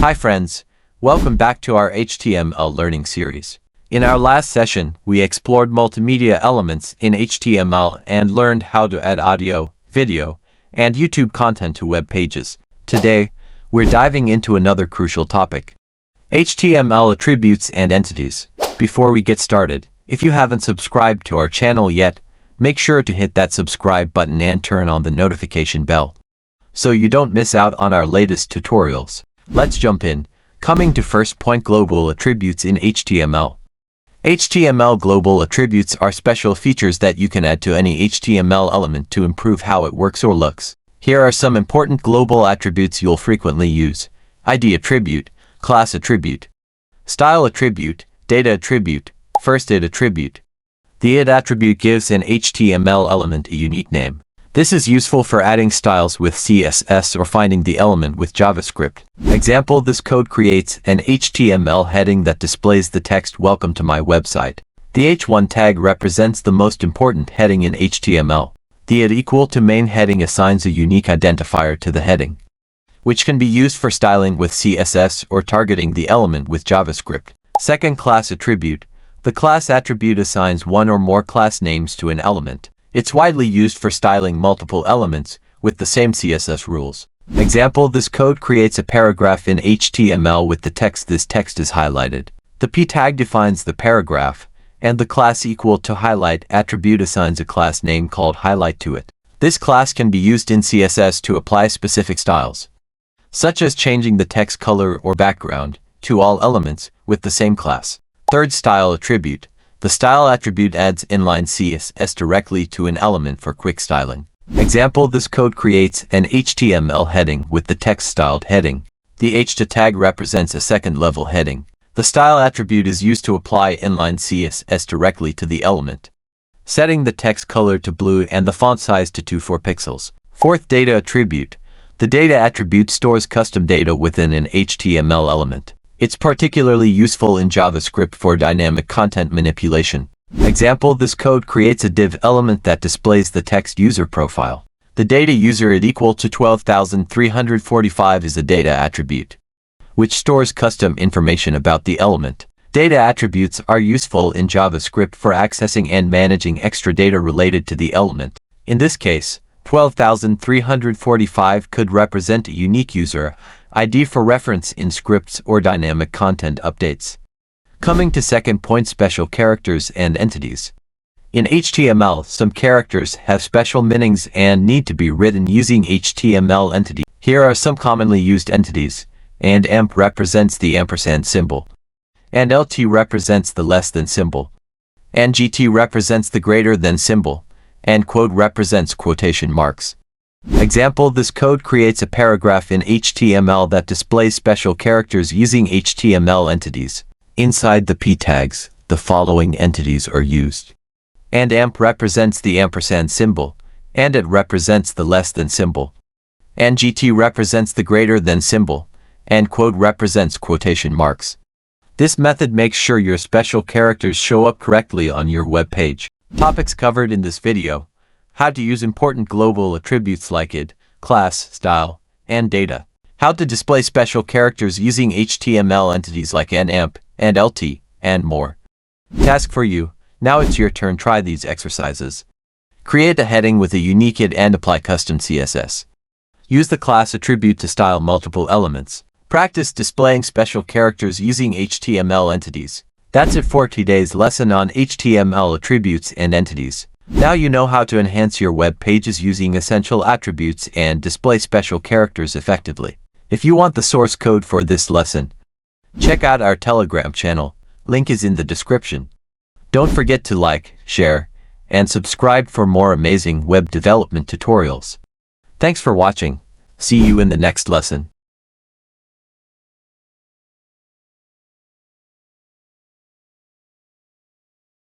Hi friends, welcome back to our HTML learning series. In our last session, we explored multimedia elements in HTML and learned how to add audio, video, and YouTube content to web pages. Today, we're diving into another crucial topic: HTML attributes and entities. Before we get started, if you haven't subscribed to our channel yet, make sure to hit that subscribe button and turn on the notification bell so you don't miss out on our latest tutorials. Let's jump in. Coming to first point, global attributes in HTML. HTML global attributes are special features that you can add to any HTML element to improve how it works or looks. Here are some important global attributes you'll frequently use: ID attribute, class attribute, style attribute, data attribute, first id attribute. The id attribute gives an HTML element a unique name. This is useful for adding styles with CSS or finding the element with JavaScript. Example: this code creates an HTML heading that displays the text "Welcome to my website." The h1 tag represents the most important heading in HTML. The id equal to main heading assigns a unique identifier to the heading, which can be used for styling with CSS or targeting the element with JavaScript. Second, class attribute. The class attribute assigns one or more class names to an element. It's widely used for styling multiple elements with the same CSS rules. Example: this code creates a paragraph in HTML with the text "This text is highlighted." The p tag defines the paragraph, and the class equal to highlight attribute assigns a class name called highlight to it. This class can be used in CSS to apply specific styles, such as changing the text color or background, to all elements with the same class. Third, style attribute. The style attribute adds inline CSS directly to an element for quick styling. Example: this code creates an HTML heading with the text styled heading. The h2 tag represents a second-level heading. The style attribute is used to apply inline CSS directly to the element, setting the text color to blue and the font size to 24 pixels. Fourth, data attribute. The data attribute stores custom data within an HTML element. It's particularly useful in JavaScript for dynamic content manipulation. Example: this code creates a div element that displays the text user profile. The data user id equal to 12,345 is a data attribute, which stores custom information about the element. Data attributes are useful in JavaScript for accessing and managing extra data related to the element. In this case, 12,345 could represent a unique user ID for reference in scripts or dynamic content updates. Coming to second point, special characters and entities. In HTML, some characters have special meanings and need to be written using HTML entity. Here are some commonly used entities: and amp represents the ampersand symbol, and lt represents the less than symbol, and gt represents the greater than symbol, and quote represents quotation marks. Example: this code creates a paragraph in HTML that displays special characters using HTML entities. Inside the p tags, the following entities are used: and amp represents the ampersand symbol, and it represents the less than symbol, and gt represents the greater than symbol, and quote represents quotation marks. This method makes sure your special characters show up correctly on your web page. Topics covered in this video: how to use important global attributes like id, class, style, and data. How to display special characters using HTML entities like an, amp, and lt, and more. Task for you. Now it's your turn. Try these exercises. Create a heading with a unique id and apply custom CSS. Use the class attribute to style multiple elements. Practice displaying special characters using HTML entities. That's it for today's lesson on HTML attributes and entities. Now you know how to enhance your web pages using essential attributes and display special characters effectively. If you want the source code for this lesson, check out our Telegram channel. Link is in the description. Don't forget to like, share, and subscribe for more amazing web development tutorials. Thanks for watching. See you in the next lesson.